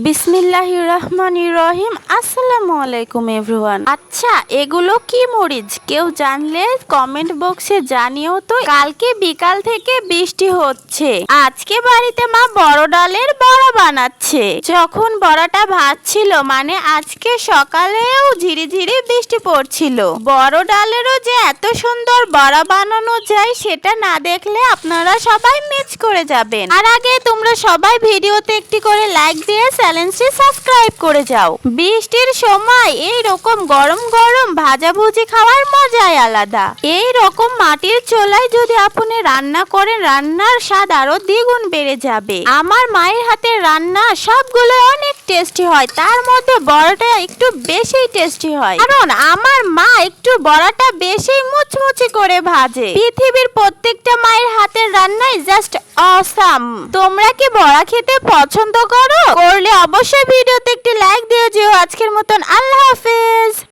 বিসমিল্লাহির রহমানির রহিম। আসসালামু আলাইকুম এভরিওয়ান। আচ্ছা, এগুলো কি মরিচ? কেউ জানলে কমেন্ট বক্সে জানিও তো। কালকে বিকাল থেকে বৃষ্টি হচ্ছে, আজকে বাড়িতে মা বড় ডালের বড়া বানাচ্ছে। যখন বড়াটা ভাজছিল, মানে আজকে সকালেও ঝিরিঝিরি বৃষ্টি পড়ছিল। বড় ডালেরও যে এত সুন্দর বড়া বানানো যায় সেটা না দেখলে আপনারা সবাই মিস করে যাবেন। আর আগে তোমরা সবাই ভিডিওতে একটি করে লাইক দিয়ে চ্যানেলটি সাবস্ক্রাইব করে যাও। বৃষ্টির সময় এই রকম গরম গরম ভাজাভুজি খাওয়ার মজাই আলাদা। এই রকম মাটির চুলায় যদি আপনি রান্না করেন, রান্নার স্বাদ আরো দ্বিগুণ বেড়ে যাবে। আমার মায়ের হাতের রান্না সবগুলো অনেক টেস্টি হয়, তার মধ্যে বড়াটা একটু বেশি টেস্টি হয়, কারণ আমার মা একটু বড়াটা বেশি মুচমুচি করে ভাজে। পৃথিবীর প্রত্যেকটা মায়ের হাতের রান্নাই জাস্ট অসাম। তোমরা কি বড়া খেতে পছন্দ করো? করলে অবশ্যই ভিডিওতে একটি লাইক দিয়ে যেও। আজকের মতন আল্লাহ হাফেজ।